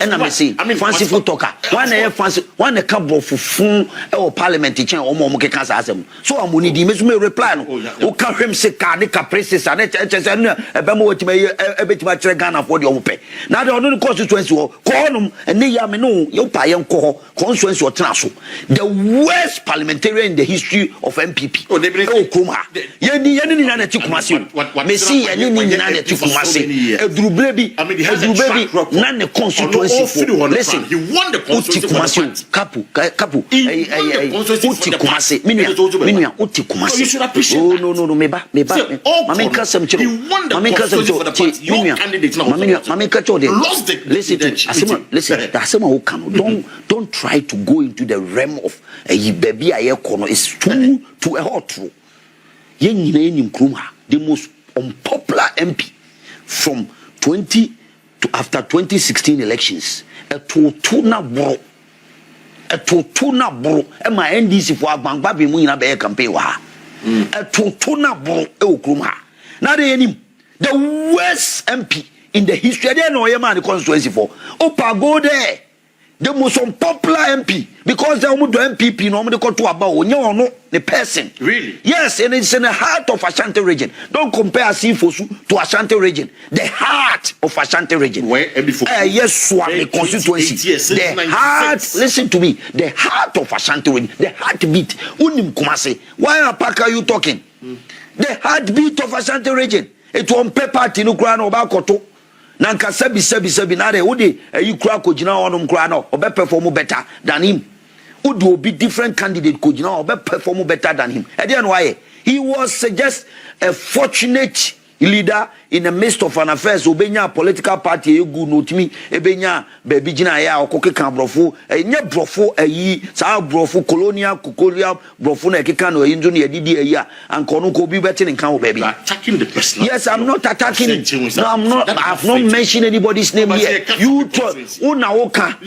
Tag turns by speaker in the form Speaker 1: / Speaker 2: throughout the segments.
Speaker 1: And I'm saying, fanciful talker. One a fancy, one a couple for fun or parliament teaching or more cancer. So I'm going to me reply. Who can him say Carnica Princess and a bemo to me a bit much Ghana for your pay. Now the only constituency or Cornum and Niyamino, your Payan Coho, constituency or Trasso. The worst parliamentarian in the history of MPP. Oh, they bring Kuma. Yenny Chukumasi. Messi and Yenny Chukumasi. A Drublebi, none the constituency. Listen,
Speaker 2: he won the constituency.
Speaker 1: Kapu.
Speaker 2: You should appreciate.
Speaker 1: Oh no, meba. Mami kasem chiro. Mami kasem chiro. No candidate now. Mami kacho de.
Speaker 2: Lost the
Speaker 1: listen. Asema who can. Don't try to go into the realm of baby aye kono. It's too a hot true. Yen nyina Nkrumah, the most unpopular MP from 20 to after 2016 elections. A totuna bro. E ma NDC for agbangba be mu nyina be campaign wa. A totuna bro e Nkrumah. Now the worst MP in the history. They know man the constituency for. Opa go there. The most unpopular MP because they almost do MPP no they call to about no the person.
Speaker 2: Really?
Speaker 1: Yes, and it's in the heart of Ashanti region. Don't compare Sifosu to Ashanti region. The heart of Ashanti region.
Speaker 2: Where before?
Speaker 1: Yes, Swami constituency. The heart. Listen to me. The heart of Ashanti region. The heartbeat. Unim Kumase. Why are you talking? The heartbeat of Ashanti region. It won't paper Tinukran or Bakoto. Nanka sebi na de wode you kura ko gina onom kura no obe perform better than him. Would will be different candidate ko gina obe perform better than him. E dey why he was just a fortunate leader in the midst of an affairs obenya political party you good no timi ebenya baby gina ya okoke kan brofo enye brofo ayi sa brofo colonial brofo na ekeka no yinzo na yedidi ayi anko ko bi beti nkan wo baby
Speaker 2: attacking the person.
Speaker 1: Yes, I'm not attacking it. No, I'm not. I've not mentioned anybody's name here. You talk Unaoka.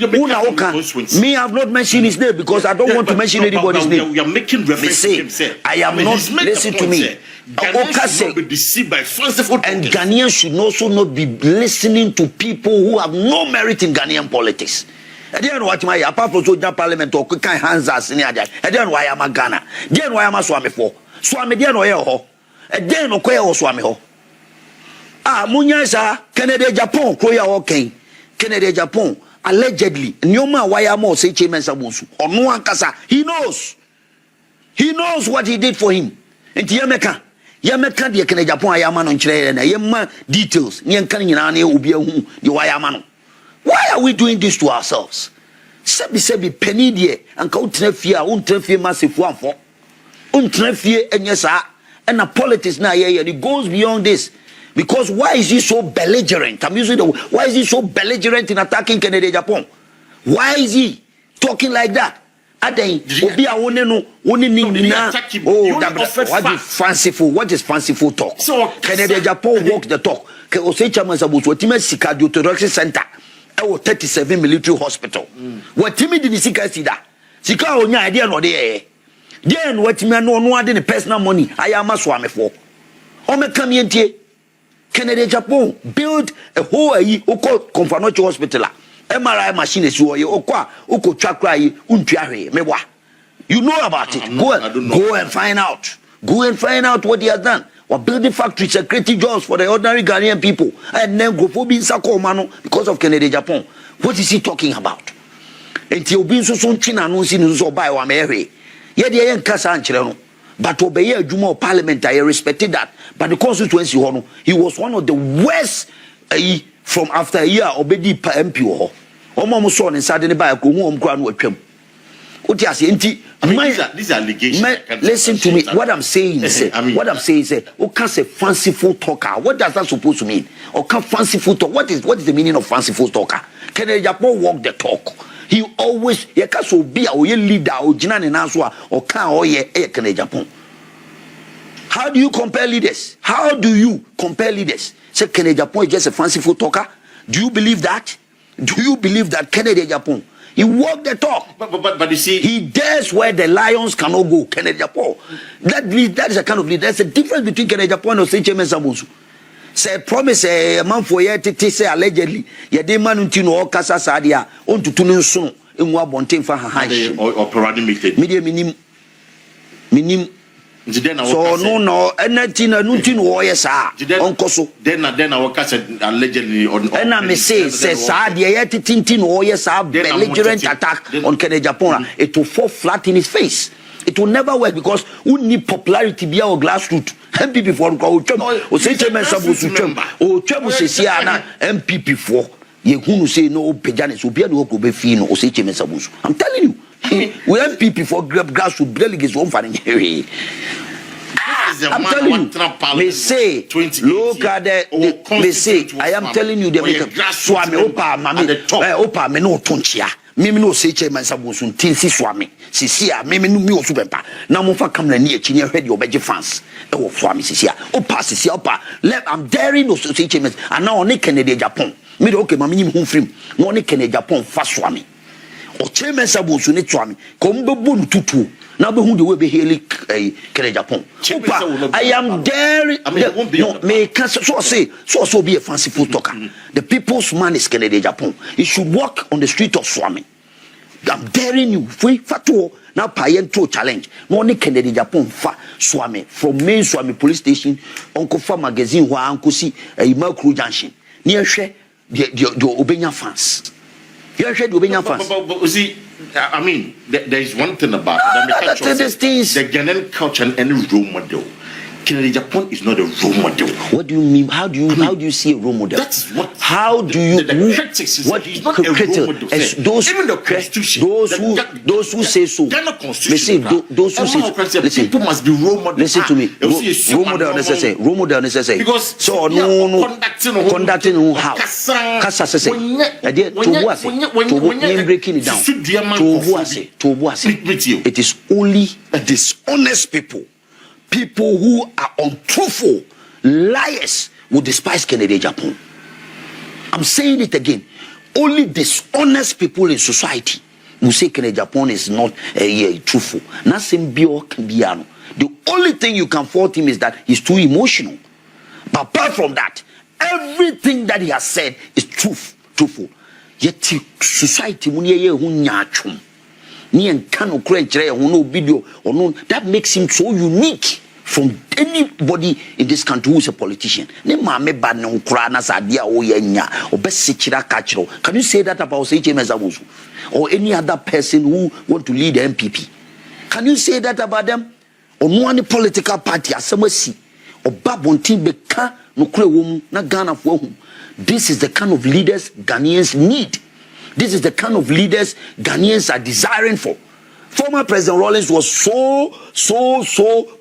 Speaker 1: Me, I've not mentioned his name because I don't want to mention anybody's name.
Speaker 2: We are making reference to himself.
Speaker 1: I am not. Listen to me.
Speaker 2: Ghanaians should not be deceived by fanciful
Speaker 1: and Ghanaians should also not be listening to people who have no merit in Ghanaian politics. I didn't watch my apart from Soja Parliament or Kukai Hansa in Aja. I didn't why I'm a Ghana. Then why am a Swami for? Swami dear no ho. A den no quail Swami ho. Ah, Munyasa, Canada, Japan, Koya okay. Canada, Japan, allegedly. Nyoma why am I say Chairman Sabusu or no one casa. He knows what he did for him. And Yameka. Yameka de Canada Japan Yaman on Chile and Yama details. Nyan Nane Ubia the Wayamano. Why are we doing this to ourselves? Sebi penny dear and untrefia massive one for untrefia and yes, and the politics now and it goes beyond this. Because why is he so belligerent? I'm using the why is he so belligerent in attacking Canada Japan? Why is he talking like that? What is fanciful talk? So Canada Japan walk the talk. Center. 37 military hospital. What Timmy did Sika see that? Sika onya idea no there. Then what me no the personal money I am a swami for. Ome come here. Canada Japan build a whole Confanocho hospital. MRI machine is you oko chakra mewa. You know about it. Go and find out. Go and find out what he has done. We're building factories and creating jobs for the ordinary Ghanaian people. And then go for being Sako Mano because of Canada Japan. What is he talking about? And he'll be so China no sin so by one Mary. Yet the young Cassan Chileno. But obey a Juma Parliament, I respected that. But the constituency, he was one of the worst from after a year obedi MP. Omo son and suddenly by a home ground with him.
Speaker 2: These are allegations.
Speaker 1: Listen to me. What I'm saying is, can say fanciful talker. What does that supposed to mean? Or can fanciful talk? What is the meaning of fanciful talker? Can Japan walk the talk? He always be a leader or Jinan and Answa or can Japan. How do you compare leaders? How do you compare leaders? Say Canada Japan is just a fanciful talker. Do you believe that? Do you believe that Canada Japan? He walked the talk.
Speaker 2: But you see,
Speaker 1: he dares where the lions cannot go. Canada Japan. That is a kind of leader. There's a difference between Canada Japan and Chairman Sabusu. say promise a man for ye tete say allegedly ye de man nti no okasa saade a ontutu no nso enwu abonten fa ha
Speaker 2: or paradigmated
Speaker 1: media minim so no anything na nti no yes onkoso
Speaker 2: then I work allegedly on
Speaker 1: and I say saade ye tete nti no yes belligerent attack on Kennedy Japan it will fall flat in his face. It will never work because we need popularity be our grassroots. MPP for o say chairman Owusu o twem se sia na MPP for ye hunu say no pejane so bia no go be fi no o say chairman Owusu. I'm telling you we MPP for grassroots delegates one for here. I'm telling you, they say, look at they say, I am telling you, they make a swami, opa, mami, opa, me no tonchia. Mimi no say chairman Owusu till si swami. Sisia, mimi no mi osu Bempah. Na mo fa kamera ni echi ni head your beje fans. E wo swami sisia. Opa sisia opa. I'm daring no say chairman. And now on Kennedy Japan. Me do okay, mami ni home film. No on Kennedy Japan fa swami. O chairman Owusu ni swami. Ko mbe bonu tutu. Now be who the way be heli Kennedy Japan. I am daring. No, me can so be a fanciful talker. The people's man is Kennedy Japan. He should walk on the street of Swami. I'm daring you. Free fatuo now payen to challenge. No only Kennedy Japan fa Swami from main Swami police station. Uncle fa magazine wa uncle see a Mercury Junction. Near share the Obenya fans. You share the Obenya fans.
Speaker 2: See, I mean, there is one thing about the Ghanaian culture and any role model. Kennedy Japan is not a role model.
Speaker 1: What do you mean? How do you see a role model?
Speaker 2: That's what.
Speaker 1: How do you?
Speaker 2: The critics is
Speaker 1: what
Speaker 2: he's not a role model. Even the constitution.
Speaker 1: Those who say so.
Speaker 2: Ghana constitution.
Speaker 1: Those who say so. Listen,
Speaker 2: people must be role model.
Speaker 1: Listen to me. Role model necessary. Role model necessary.
Speaker 2: Because
Speaker 1: so no conducting no how. Kasa say. To breaking it down. To it is only dishonest people. People who are untruthful, liars, will despise Kennedy Japan. I'm saying it again. Only dishonest people in society will say Kennedy Japan is not truthful. Nothing can be. The only thing you can fault him is that he's too emotional. But apart from that, everything that he has said is truthful. Yet society that makes him so unique from anybody in this country who is a politician. Can you say that about Owusu or any other person who want to lead the MPP? Can you say that about them? Or no any political party as some see or babontin beka no kure wom na Ghana for whom. This is the kind of leaders Ghanaians need. This is the kind of leaders Ghanaians are desiring for. Former President Rawlings was so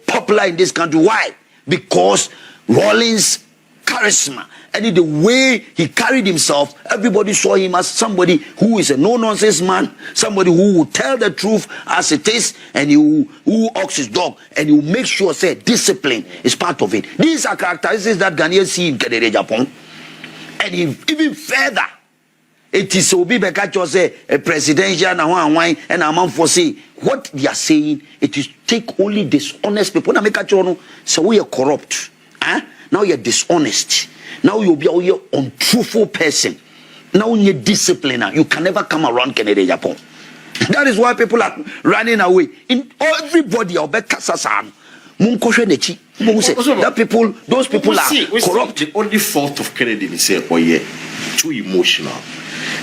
Speaker 1: popular in this country. Why? Because Rawlings' charisma and the way he carried himself, everybody saw him as somebody who is a no-nonsense man, somebody who will tell the truth as it is, and who walks his dog, and he will make sure, say, discipline is part of it. These are characteristics that Ghanaians see in Kennedy Japan. And even further, it is Obi Bekacho say a presidential and a man for say what they are saying. It is take only dishonest people. Now make a chono so we are corrupt. Now you're dishonest. Now you'll be an untruthful person. Now you're discipliner. You can never come around Kennedy Japan. That is why people are running away. In everybody, I'll bet Kasasan. That people, those people are corrupt.
Speaker 2: The only fault of Kennedy is too emotional.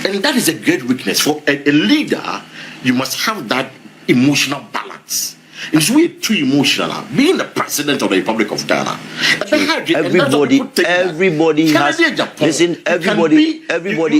Speaker 2: And that is a great weakness. For a leader, you must have that emotional balance. It's way too emotional. Being the president of the Republic of Ghana.
Speaker 1: Everybody has. Listen, everybody.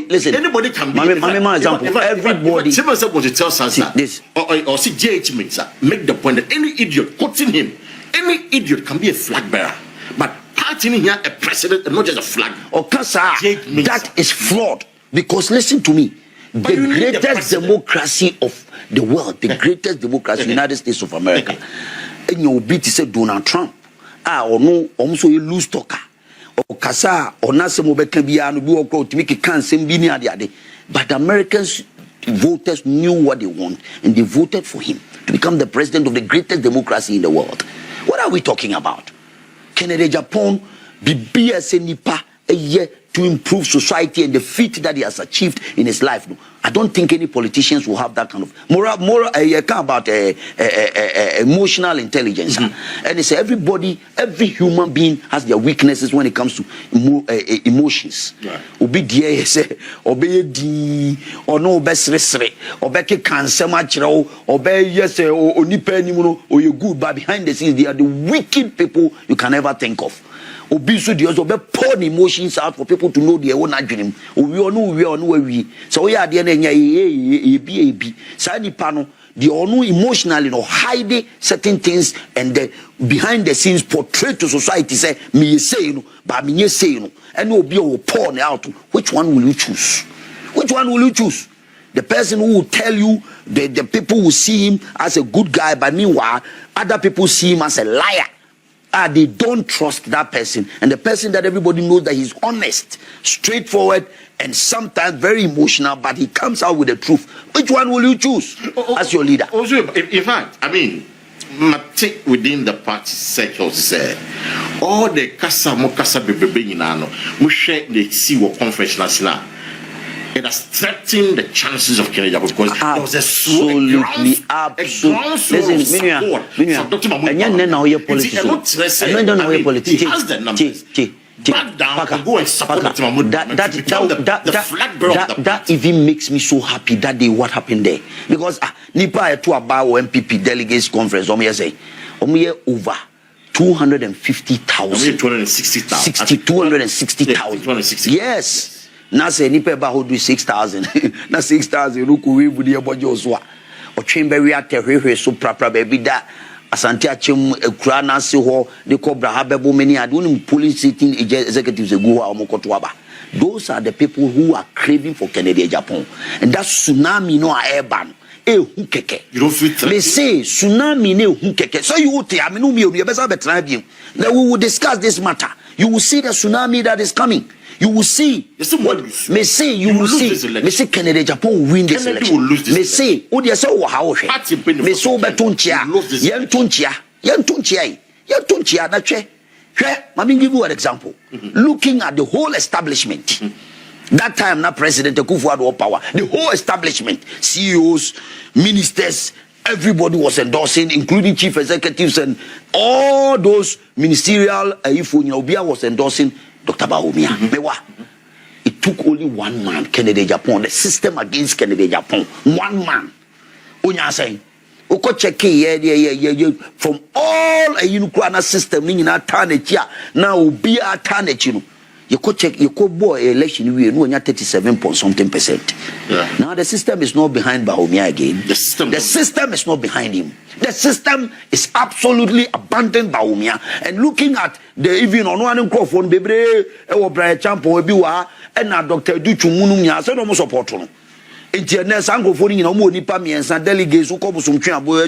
Speaker 1: Listen.
Speaker 2: Anybody can be.
Speaker 1: Example. Everybody.
Speaker 2: Somebody tells us that.
Speaker 1: This.
Speaker 2: Or see JH makes make the point that any idiot quoting him, any idiot can be a flag bearer. But parting here a president and not just a flag.
Speaker 1: That is flawed. Because listen to me, the greatest democracy of the world, the greatest democracy, United States of America, and your beat is Donald Trump. Or no, almost a loose talker. Or Kasa, or Nasimo Bekambiano, to make a cancer, but the Americans voters knew what they want, and they voted for him to become the president of the greatest democracy in the world. What are we talking about? Kennedy Japan bibia se nipa eye to improve society and the feat that he has achieved in his life. No, I don't think any politicians will have that kind of moral about emotional intelligence. And it's everybody, every human being has their weaknesses when it comes to emotions. Obi die say obe di ono be sresre obe ke cancer machro obe yes onipa ni mu no o you good, but behind the scenes they are the wicked people you can never think of. Obi so the also be pour the emotions out for people to know their own adrenaline. We ono we so we are there na ebi sa nipa no the ono emotionally no hide certain things and the behind the scenes portray to society say me say no but me say no and obi will pour out. Which one will you choose? Which one will you choose? The person who will tell you the people will see him as a good guy, but meanwhile other people see him as a liar. They don't trust that person, and the person that everybody knows that he's honest, straightforward, and sometimes very emotional, but he comes out with the truth. Which one will you choose as your leader?
Speaker 2: Also, in fact, I mean, take within the party circles, all the kasa bebe inano, we share the see what conference now. It has threatened the chances of Kenya because there was absolutely. Listen,
Speaker 1: and you know your politician.
Speaker 2: He has the numbers. Back down and go and support the flag bearer of the
Speaker 1: that even makes me so happy that day what happened there. Because Nipa to about MPP delegates conference, say over 250,000. 260,000. Yes. Na say nipa ba ho do 6,000 na 6,000 ruku we budi e bojo so a o twemba wi atehwehwe so prapra ba bi da asante achem ekura na se ho de cobra ha bebo many adun police sitting executives egu ha omokoto aba. Those are the people who are craving for Kennedy Japan, and that tsunami no airban hu keke.
Speaker 2: You don't feel threatened.
Speaker 1: They say tsunami ne hu keke. So you would I mean no me be better betra bi. Then we will discuss this matter. You will see the tsunami that is coming. You will see. Me say you will see. Me say Kennedy Japan will win this election. Me say, oh dear, so how? Me so betunchia. Yentunchia. That che. Let me give you an example. Looking at the whole establishment. That time, now President Akufo-Addo power. The whole establishment, CEOs, ministers, everybody was endorsing, including chief executives and all those ministerial. Obia was endorsing Dr. Bawumia. It took only one man, Kennedy Japan, the system against Kennedy Japan. One man. Unya saying, Oko check from all a Ukraine system, meaning a tarnet now be a tarnet, you could check your boy election, we know 37% Yeah. Now the system is not behind Bawumia again. The system is not behind him. The system is absolutely abandoned Bawumia. And looking at the even on one microphone, Bebre, Brian Champo, Biwa, and Dr. Duchu Munumia, so no support. Internet Sangophone in Omo Nipa and delegates who come some Champo,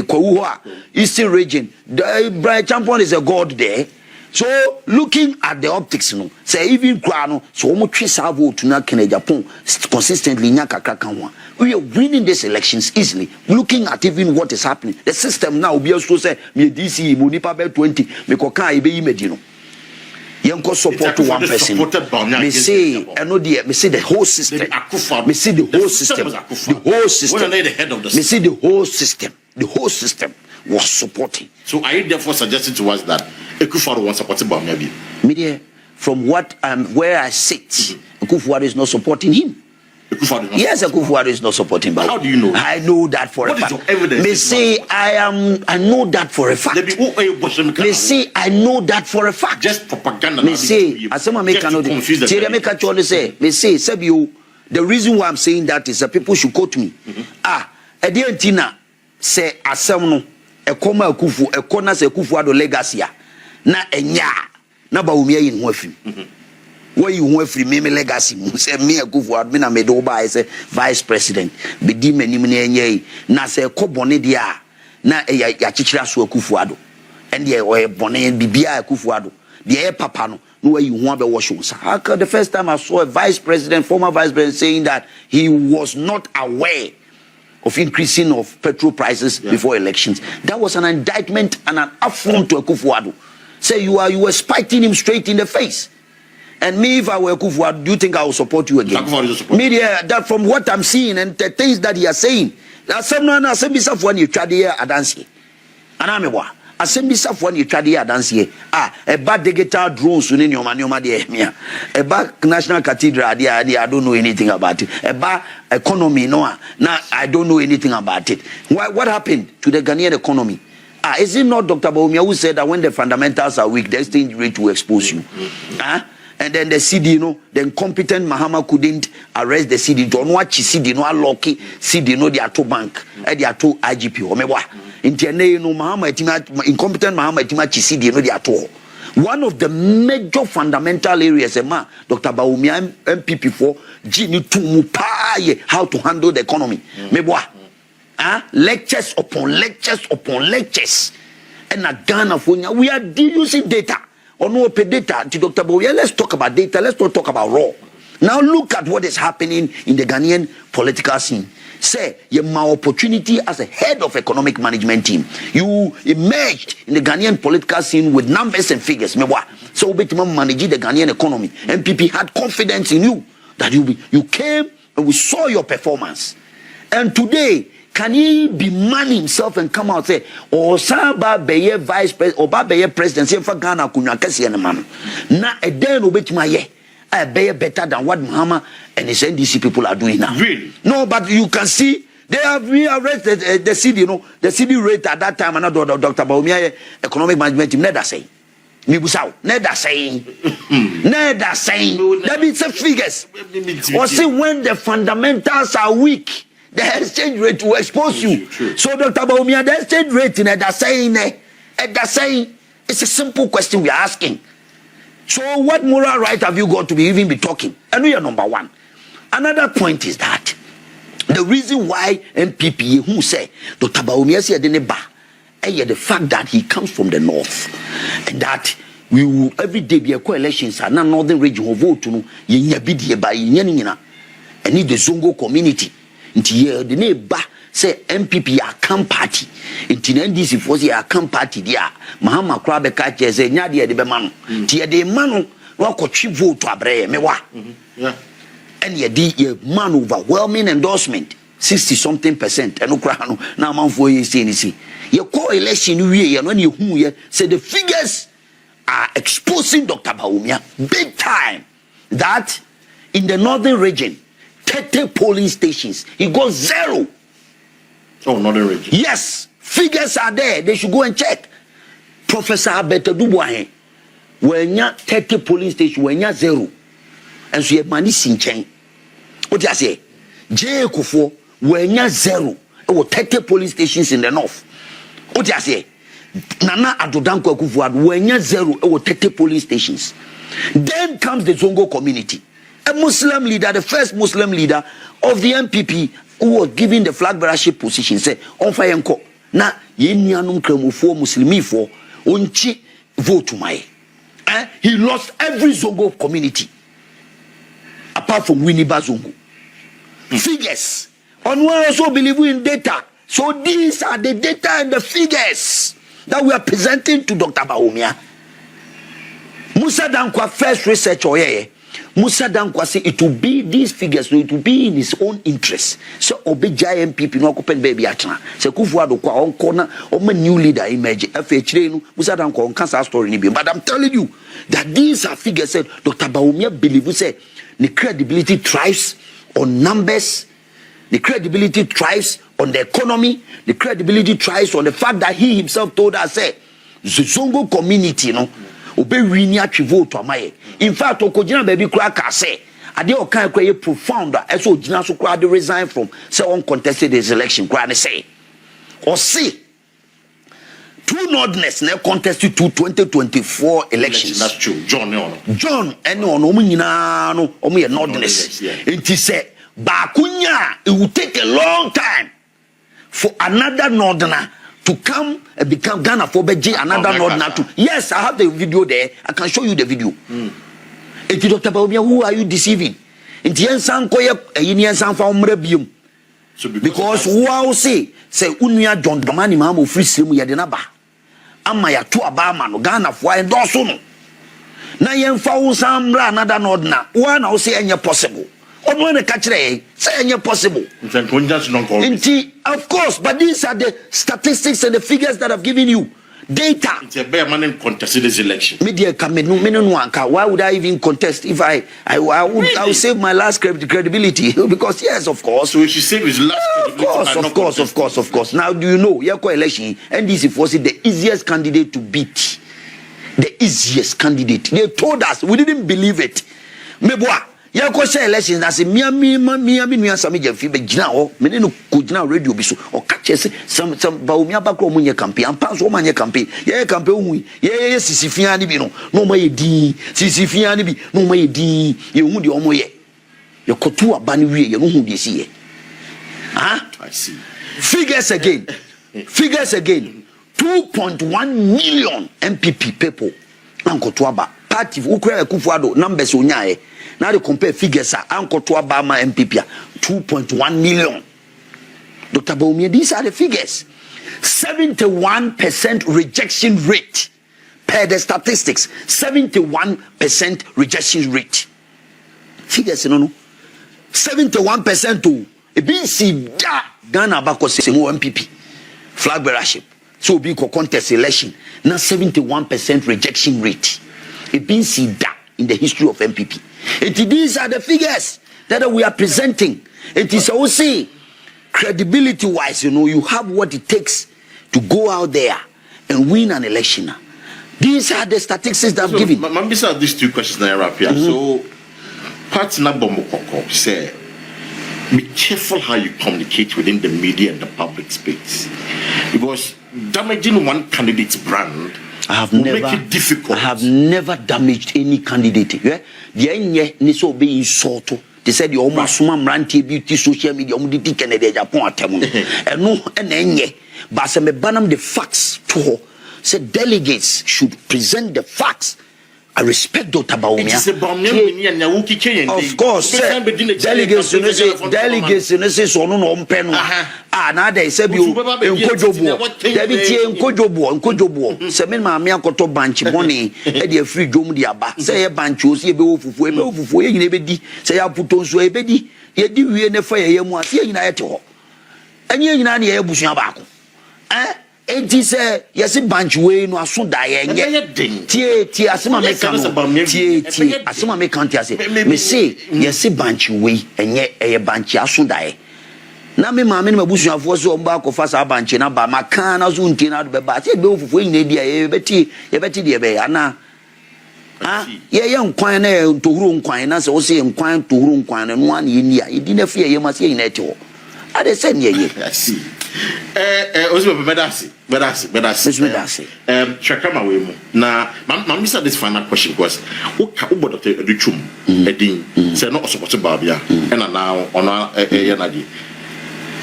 Speaker 1: Kouha, Eastern region. Brian Champo is a god there. So looking at the optics, say even Krano, so much vote to not Kennedy Japan consistently. We are winning these elections easily. Looking at even what is happening, the system now be also say me DC Munipa 20 me koka ibe medino. Yanko support to one person. Me say me see the whole system. Me see the whole system. The whole system. Me see the whole system. The whole system was supporting.
Speaker 2: So are you therefore suggesting to us that Akufo-Addo was supporting Bawumia?
Speaker 1: Media, from what where I sit, Akufo-Addo is not supporting him. Yes, Akufo-Addo is not supporting Bawumia.
Speaker 2: How do you know?
Speaker 1: I know that for a fact.
Speaker 2: What is your evidence?
Speaker 1: They say I know that for a fact. They say I know that for a fact.
Speaker 2: Just propaganda.
Speaker 1: They say as someone make cannot say make a choice say they say Sebio. The reason why I'm saying that is that people should quote me. Edientina say asem no ekoma Akufo ekona say Akufo-Addo legacy na enya na Bawumia yin ho afim. Where you want free me legacy say me Akufo-Addo me na me do ba say vice president be di manim na enye na say kobone dia na ya chichira so Akufo-Addo and ye o bone bibia Akufo-Addo the papa no where you want to wash the first time I saw a vice president, former vice president, saying that he was not aware of increasing of petrol prices before elections. That was an indictment and an affront to Akufo-Addo. Say you were spiting him straight in the face. And me, if I were Akufo-Addo, do you think I will support you again? Media, that from what I'm seeing and the things that he is saying, that's someone I said myself when you tried here at dance. And I'm a myself when you tried here at dance. A bad digital drones in your manuma de a bad national cathedral, I don't know anything about it. A bad economy, no, now I don't know anything about it. What happened to the Ghanaian economy? Is it not Dr. Bawumia who said that when the fundamentals are weak, the exchange rate will expose you? And then the CD, the incompetent Mahama couldn't arrest the CD. Don't watch CD, no lucky CD, no the Ato Bank, the Ato IGP, or mewa. Mahama, incompetent Mahama, Timachi CD, no the Ato. One of the major fundamental areas, Dr. Bawumia MPP for Gini to mupaye how to handle the economy. Mewa. Lectures upon lectures upon lectures. And at Ghana, we are using data. Or no pay data to Dr. Bawumia. Let's talk about data. Let's not talk about raw. Now look at what is happening in the Ghanaian political scene. Say, you have my opportunity as a head of economic management team. You emerged in the Ghanaian political scene with numbers and figures. So we manage the Ghanaian economy. MPP had confidence in you that you came and we saw your performance. And today, can he be man himself and come out and say, or Saba Beye vice president, or Beye presidency for Ghana, Kunyakasi and man? Na a day no bit my ye. I bear better than what Mahama and his NDC people are doing now.
Speaker 2: Really?
Speaker 1: No, but you can see they have rearrested the CD, the CD rate at that time, another Dr. Bawumia economic management team, never say. Mibusau, never saying. Never saying. That means the figures. Or see when the fundamentals are weak. The exchange rate will expose you.
Speaker 2: True.
Speaker 1: So, Dr. Bawumia, the exchange rate in that saying, it's a simple question we are asking. So, what moral right have you got to even be talking? And we are number one. Another point is that the reason why MPP who say Dr. Bawumia said the fact that he comes from the north and that we will every day be a coalitions and northern region will vote to by and need the Zongo community. Here the neighbor say MPP a camp party. Inti NDC for say a camp party dia. Mahama Krabe kache say nya de be manu. Ti de manu no ko chi vote to abreye mewa.
Speaker 2: Yeah.
Speaker 1: And ye man overwhelming endorsement 60-something%. And okra no na man for ye say ni see. Ye call election we ye no ye hu ye say the figures are exposing Dr. Bawumia big time that in the northern region 30 polling stations. He got 0.
Speaker 2: Oh, northern region.
Speaker 1: Yes. Figures are there. They should go and check. Professor Abeta Dubois. When you 30 polling stations, when you 0. And so you have money sinchen. What do you say? J. Kufo, when you 0. There were 30 polling stations in the north. What do you say? Nana Adodanko Kufuad, when you 0. There were 30 polling stations. Then comes the Zongo community. A Muslim leader, the first Muslim leader of the MPP who was given the flag bearership position, said, on fire and na yenyanum kremufo Muslimi for unchi vote to my. He lost every Zongo community apart from Winiba Zongo. Figures. And we also believe in data. So these are the data and the figures that we are presenting to Dr. Bawumia. Musa Dankwa first research Musa Dankwa say it will be these figures, so it will be in his own interest. So Obejai MPP no open baby atna. Se Kufuor kwa on corner or new leader emerge. FH Musa Dankwa on cancer story ni bi. But I'm telling you that these are figures said Dr. Bawumia believe say the credibility thrives on numbers, the credibility thrives on the economy, the credibility thrives on the fact that he himself told us say the Zongo community, Obe wini atwivo to amaye. In fact, okojina baby kura ka say ade o kan kwa ye profound so ojina so kura de resign from say uncontested his election kura ne say or see two nordness na contest to 2024 elections.
Speaker 2: That's true. John
Speaker 1: and ono omo nyina no omo ye nordness. Enti say bakunya it will take a long time for another northerner to come and become Ghana for Beji, another northerner to. Yes, I have the video there. I can show you the video. Dr. Bawumia, who are you deceiving? In the Ensan Koya, a Union San Farm Rebium.
Speaker 2: So
Speaker 1: because wow say unia John Dramani Mamo free simu yadenaba. Ama ya tu abama no Ghana for endorse no. Na yemfa wo samra another nod na. Wa na wo say enye possible. Ono na ka kire say enye possible. Of course, but these are the statistics and the figures that I've given you. Data.
Speaker 2: It's a bear man contest this election.
Speaker 1: Media why would I even contest if I would save my last credibility because yes, of course.
Speaker 2: So she save his last credibility.
Speaker 1: Of course. Now do you know Yako election NDC was the easiest candidate to beat. The easiest candidate. They told us, we didn't believe it. Meboa Yako say elections I say Miami nuan sami jefi be gina ho me no ko gina radio bi so o ka chese some Bawumia bakro munye campaign ampa so manye campaign ye campaign hu ye sisifia ni bi no ma ye din sisifia ni bi no ma ye din ye hu de omo ye kotu aba ni wie ye no hu de si ye I
Speaker 2: see.
Speaker 1: Figures again 2.1 million MPP people ankotu aba party ukura Kufuado numbers onyae. Now they compare figures Uncle to Obama MPP 2.1 million. Dr. Bawumia, these are the figures. 71% rejection rate per the statistics. 71% rejection rate. Figures, no. 71% to a BC Ghana Bako Semo MPP flag bearership. So be contest election. Now 71% rejection rate. A BC in the history of MPP. These are the figures that we are presenting. It is also credibility wise, you have what it takes to go out there and win an election. These are the statistics that I'm giving.
Speaker 2: These are these two questions that I wrap here. So, part number one say, be careful how you communicate within the media and the public space, because damaging one candidate's brand.
Speaker 1: I have never damaged any candidate. Yeah, the enye ni so be insult. They said you almost ranty beauty social media omudi Kennedy Japan atemu. And no enye. But some banam the facts to her. Said delegates should present the facts. I respect Dr. Bawumia. Of course, delegates say so no mpenu. Now they say you nkojobo. Se men ma me akoto banchi money e dey free dom di aba. Say e banchi o se be ofufu e nyina be di. Say ya puto so e be di. Ye di wie ne fa ye mu ase nyina ye te ho. Enye nyina na ye busuan baako. Enti say yes banchi we no aso da ye nye. Tie asema me kan. Tie asema me kan tie ase. Me say yes banchi we enye eye banchi aso da ye. Na me ma me no mabusuafo so omba akofa sa banchi na ba maka na zo nti na do be ba tie be ofufu nyina dia ye beti de be ana ye nkwan na ntohuru nkwan na se wo se nkwan tohuru nkwan no an ye ni a edi na fie ye ma se nyina ete ho ade se ne ye
Speaker 2: I see ozo bedasi chakama we mu na ma misa this final question because wo Dr. Educhum edin say no support Babia and now ona ye na di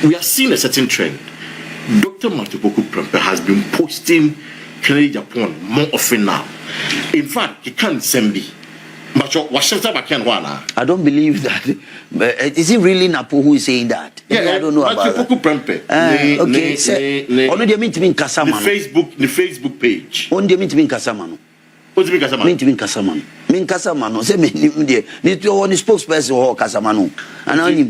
Speaker 2: we are seeing a certain trend. Dr. Bempah has been posting Kennedy Japan more often now. In fact, he can't send me. I
Speaker 1: don't believe that. Is it really Napo who is saying that?
Speaker 2: Yeah,
Speaker 1: I don't know about that. Okay, only they mean to mean Kasama.
Speaker 2: The Facebook page.
Speaker 1: Only they mean to mean Kasama.
Speaker 2: What do you mean Kasama?
Speaker 1: Mean to mean Kasama. Mean Kasama. No, say me need to only spokesperson or Kasama. And only.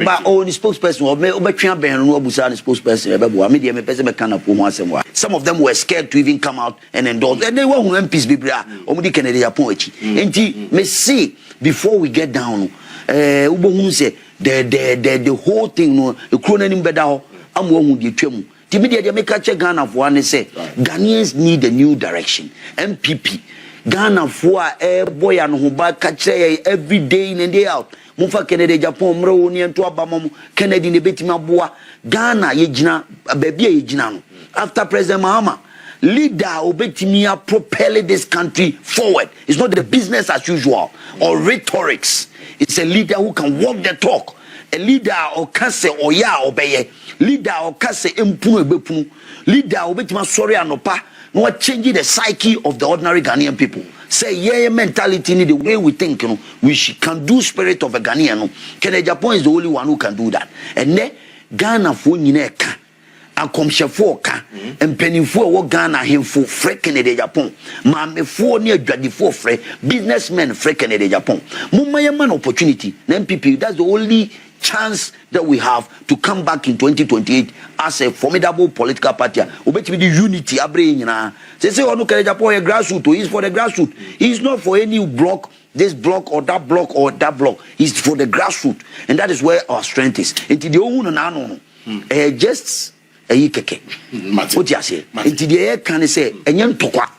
Speaker 1: But only spokesperson or me obetwia ben no abusa the spokesperson ebebo. Me dey me person me kana po ho asem. Some of them were scared to even come out and endorse. And they were who MPs bibra. Omudi Kennedy Japan echi. Enti me see before we get down ubohun say the whole thing no the krona nim beda ho amwo hu de twam. The media they make a check Ghana for one say Ghanaians need a new direction. MPP Ghana for boy and who back catch every day in and day out. Mufa Kennedy Japan mro ni ento abamam Kennedy ne betima boa Ghana yegina baby yegina after President Mahama leader obetimia propel this country forward. It's not the business as usual or rhetorics. It's a leader who can walk the talk. A leader or kase or ya obeye. Leader or kase empunu ebepunu. Leader obetima sorry anopa. No changing the psyche of the ordinary Ghanaian people. say yeah mentality ni the way we think you know we can do spirit of a Ghanaian no Kennedy Japan is the only one who can do that and ne Ghana fo nyina ka akomhyefo ka empanifo wo Ghana hemfo frɛ Kennedy Japan maamefo ne adwadifo frɛ businessmen frɛ Kennedy Japan mumma man opportunity na MPP that's the only chance that we have to come back in 2028 as a formidable political party. Obetimi the unity abre nyina. Say onu Kennedy Japan grassroots, he's for the grassroots. He's not for any block, this block or that block or that block. He's for the grassroots, and that is where our strength is. Enti de ohun na no. Just keke. What you say? Enti de kan say enye ntokwa.